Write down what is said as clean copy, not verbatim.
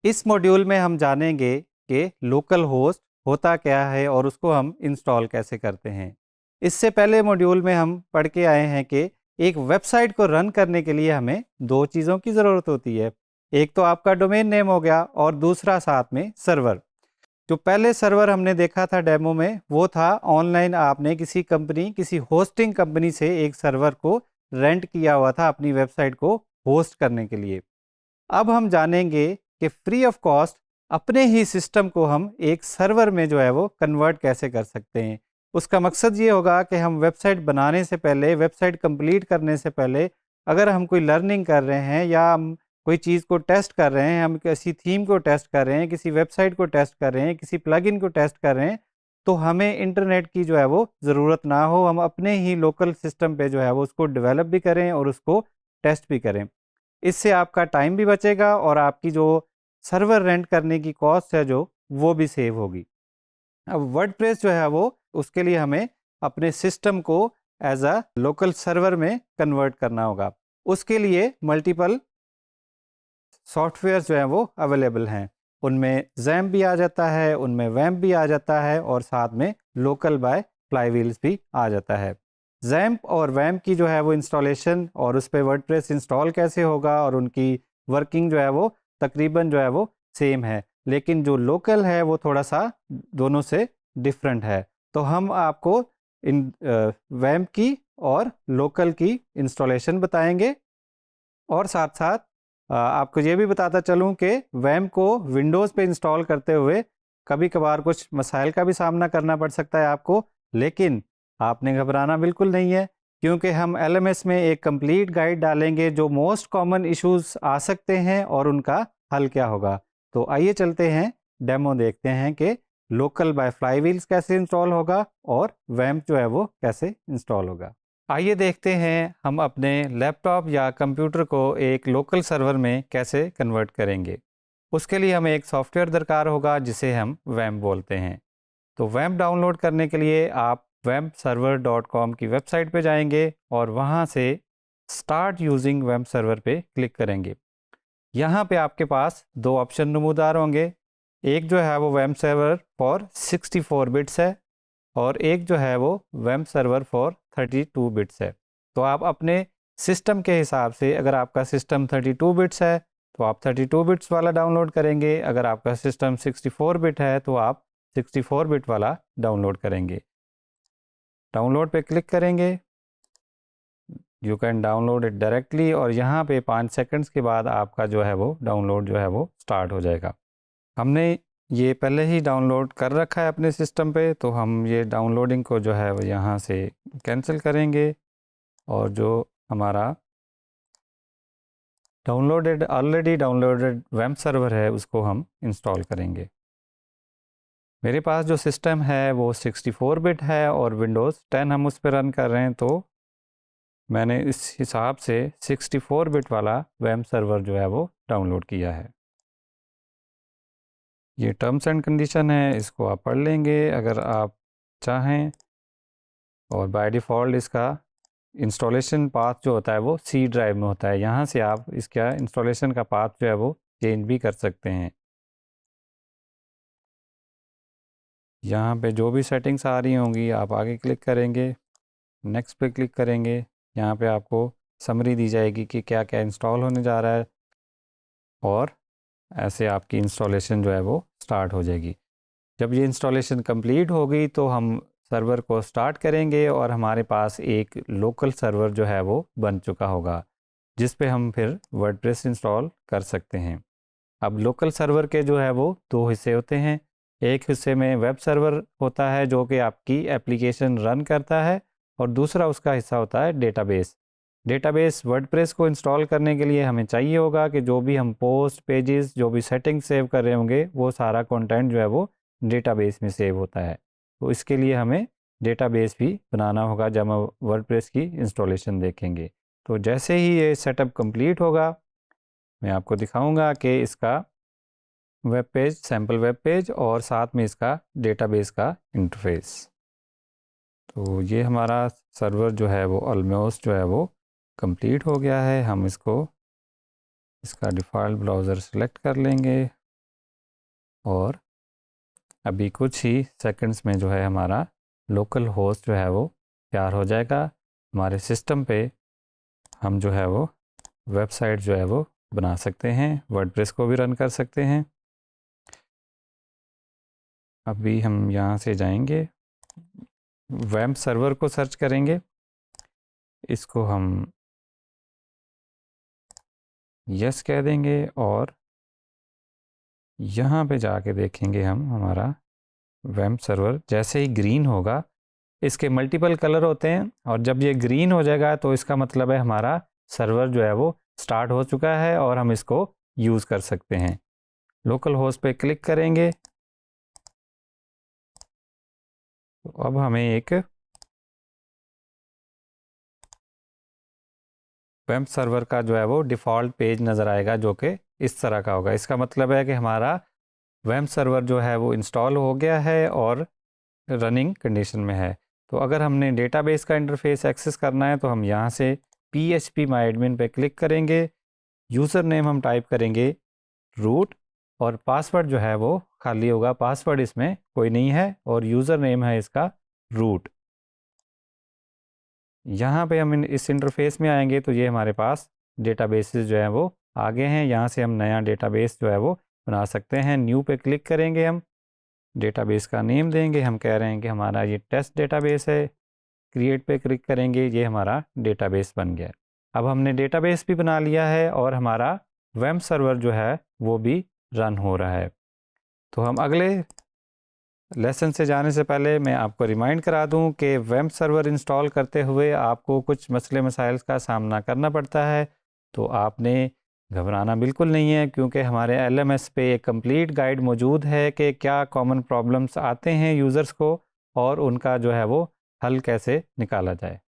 इस मॉड्यूल में हम जानेंगे कि लोकल होस्ट होता क्या है और उसको हम इंस्टॉल कैसे करते हैं। इससे पहले मॉड्यूल में हम पढ़ के आए हैं कि एक वेबसाइट को रन करने के लिए हमें दो चीज़ों की ज़रूरत होती है। एक तो आपका डोमेन नेम हो गया और दूसरा साथ में सर्वर। जो पहले सर्वर हमने देखा था डेमो में वो था ऑनलाइन, आपने किसी होस्टिंग कंपनी से एक सर्वर को रेंट किया हुआ था अपनी वेबसाइट को होस्ट करने के लिए। अब हम जानेंगे कि फ्री ऑफ कॉस्ट अपने ही सिस्टम को हम एक सर्वर में जो है वो कन्वर्ट कैसे कर सकते हैं। उसका मकसद ये होगा कि हम वेबसाइट बनाने से पहले, वेबसाइट कंप्लीट करने से पहले, अगर हम कोई लर्निंग कर रहे हैं या हम कोई चीज़ को टेस्ट कर रहे हैं, हम किसी थीम को टेस्ट कर रहे हैं, किसी वेबसाइट को टेस्ट कर रहे हैं, किसी प्लगइन को टेस्ट कर रहे हैं, तो हमें इंटरनेट की जो है वो ज़रूरत ना हो। हम अपने ही लोकल सिस्टम पे जो है वो उसको डेवलप भी करें और उसको टेस्ट भी करें। इससे आपका टाइम भी बचेगा और आपकी जो सर्वर रेंट करने की कॉस्ट है जो वो भी सेव होगी। अब वर्डप्रेस जो है वो उसके लिए हमें अपने सिस्टम को एज अ लोकल सर्वर में कन्वर्ट करना होगा। उसके लिए मल्टीपल सॉफ्टवेयर जो हैं वो अवेलेबल हैं। उनमें जैम्प भी आ जाता है, उनमें वैम्प भी आ जाता है और साथ में लोकल बाय फ्लाईव्हील्स भी आ जाता है। जैम्प और वैम्प की जो है वो इंस्टॉलेशन और उस पर वर्डप्रेस इंस्टॉल कैसे होगा और उनकी वर्किंग जो है वो तकरीबन जो है वो सेम है, लेकिन जो लोकल है वो थोड़ा सा दोनों से डिफरेंट है। तो हम आपको इन वैम्प की और लोकल की इंस्टॉलेशन बताएंगे और साथ साथ आपको ये भी बताता चलूं कि वैम को विंडोज़ पे इंस्टॉल करते हुए कभी कभार कुछ मसाइल का भी सामना करना पड़ सकता है आपको, लेकिन आपने घबराना बिल्कुल नहीं है, क्योंकि हम एलएमएस में एक कंप्लीट गाइड डालेंगे जो मोस्ट कॉमन इश्यूज आ सकते हैं और उनका हल क्या होगा। तो आइए चलते हैं, डेमो देखते हैं कि लोकल बाय फ्लाईव्हील्स कैसे इंस्टॉल होगा और वैम्प जो है वो कैसे इंस्टॉल होगा। आइए देखते हैं हम अपने लैपटॉप या कंप्यूटर को एक लोकल सर्वर में कैसे कन्वर्ट करेंगे। उसके लिए हमें एक सॉफ्टवेयर दरकार होगा जिसे हम वैम्प बोलते हैं। तो वैम्प डाउनलोड करने के लिए आप wampserver.com की वेबसाइट पे जाएंगे और वहाँ से स्टार्ट यूजिंग वैम्प सर्वर पे क्लिक करेंगे। यहाँ पे आपके पास दो ऑप्शन नमूदार होंगे। एक जो है वो वैम्प सर्वर फॉर 64 बिट्स है और एक जो है वो वैम्प सर्वर फॉर 32 बिट्स है। तो आप अपने सिस्टम के हिसाब से, अगर आपका सिस्टम 32 बिट्स है तो आप 32 बिट्स वाला डाउनलोड करेंगे, अगर आपका सिस्टम 64 बिट है तो आप 64 बिट वाला डाउनलोड करेंगे। डाउनलोड पे क्लिक करेंगे, you can download it directly और यहाँ पे 5 सेकंड्स के बाद आपका जो है वो डाउनलोड जो है वो स्टार्ट हो जाएगा। हमने ये पहले ही डाउनलोड कर रखा है अपने सिस्टम पे, तो हम ये डाउनलोडिंग को जो है वो यहाँ से कैंसिल करेंगे और जो हमारा ऑलरेडी डाउनलोडेड वैम्प सर्वर है उसको हम इंस्टॉल करेंगे। मेरे पास जो सिस्टम है वो 64 बिट है और विंडोज़ 10 हम उस पर रन कर रहे हैं, तो मैंने इस हिसाब से 64 बिट वाला वैम्प सर्वर जो है वो डाउनलोड किया है। ये टर्म्स एंड कंडीशन है, इसको आप पढ़ लेंगे अगर आप चाहें। और बाय डिफ़ॉल्ट इसका इंस्टॉलेशन पाथ जो होता है वो सी ड्राइव में होता है। यहाँ से आप इसका इंस्टॉलेशन का पाथ जो है वो चेंज भी कर सकते हैं। यहाँ पे जो भी सेटिंग्स आ रही होंगी आप आगे क्लिक करेंगे, नेक्स्ट पे क्लिक करेंगे। यहाँ पे आपको समरी दी जाएगी कि क्या क्या इंस्टॉल होने जा रहा है और ऐसे आपकी इंस्टॉलेशन जो है वो स्टार्ट हो जाएगी। जब ये इंस्टॉलेशन कंप्लीट होगी तो हम सर्वर को स्टार्ट करेंगे और हमारे पास एक लोकल सर्वर जो है वो बन चुका होगा जिस पे हम फिर वर्डप्रेस इंस्टॉल कर सकते हैं। अब लोकल सर्वर के जो है वो दो हिस्से होते हैं। एक हिस्से में वेब सर्वर होता है जो कि आपकी एप्लीकेशन रन करता है और दूसरा उसका हिस्सा होता है डेटाबेस। डेटाबेस वर्डप्रेस को इंस्टॉल करने के लिए हमें चाहिए होगा कि जो भी हम पोस्ट पेजेस, जो भी सेटिंग सेव कर रहे होंगे वो सारा कंटेंट जो है वो डेटाबेस में सेव होता है। तो इसके लिए हमें डेटाबेस भी बनाना होगा जब हम वर्डप्रेस की इंस्टॉलेशन देखेंगे। तो जैसे ही ये सेटअप कंप्लीट होगा मैं आपको दिखाऊंगा कि इसका web page, sample web page और साथ में इसका डेटाबेस का इंटरफेस। तो ये हमारा सर्वर जो है वो ऑलमोस्ट जो है वो कंप्लीट हो गया है। हम इसका डिफ़ॉल्ट ब्राउज़र सेलेक्ट कर लेंगे और अभी कुछ ही सेकंड्स में जो है हमारा लोकल होस्ट जो है वो तैयार हो जाएगा। हमारे सिस्टम पे हम जो है वो वेबसाइट जो है वो बना सकते हैं, वर्डप्रेस को भी रन कर सकते हैं। अभी हम यहाँ से जाएंगे, वेब सर्वर को सर्च करेंगे, इसको हम यस कह देंगे और यहाँ पे जाके देखेंगे हम हमारा वेब सर्वर जैसे ही ग्रीन होगा, इसके मल्टीपल कलर होते हैं और जब ये ग्रीन हो जाएगा तो इसका मतलब है हमारा सर्वर जो है वो स्टार्ट हो चुका है और हम इसको यूज़ कर सकते हैं। लोकल होस्ट पे क्लिक करेंगे तो अब हमें एक वेब सर्वर का जो है वो डिफ़ॉल्ट पेज नज़र आएगा जो कि इस तरह का होगा। इसका मतलब है कि हमारा वेब सर्वर जो है वो इंस्टॉल हो गया है और रनिंग कंडीशन में है। तो अगर हमने डेटाबेस का इंटरफेस एक्सेस करना है तो हम यहाँ से phpMyAdmin पे क्लिक करेंगे, यूज़र नेम हम टाइप करेंगे रूट और पासवर्ड जो है वो खाली होगा, पासवर्ड इसमें कोई नहीं है और यूज़र नेम है इसका रूट। यहाँ पे हम इस इंटरफेस में आएंगे तो ये हमारे पास डेटाबेसेस जो है वो आगे हैं। यहाँ से हम नया डेटाबेस जो है वो बना सकते हैं। न्यू पे क्लिक करेंगे, हम डेटाबेस का नेम देंगे, हम कह रहे हैं कि हमारा ये टेस्ट डेटाबेस है। क्रिएट पे क्लिक करेंगे, ये हमारा डेटाबेस बन गया। अब हमने डेटाबेस भी बना लिया है और हमारा वेब सर्वर जो है वो भी रन हो रहा है। तो हम अगले लेसन से जाने से पहले मैं आपको रिमाइंड करा दूं कि वेब सर्वर इंस्टॉल करते हुए आपको कुछ मसले मसाइल का सामना करना पड़ता है। तो आपने घबराना बिल्कुल नहीं है क्योंकि हमारे LMS पे एक कंप्लीट गाइड मौजूद है कि क्या कॉमन प्रॉब्लम्स आते हैं यूज़र्स को और उनका जो है वो हल कैसे निकाला जाए।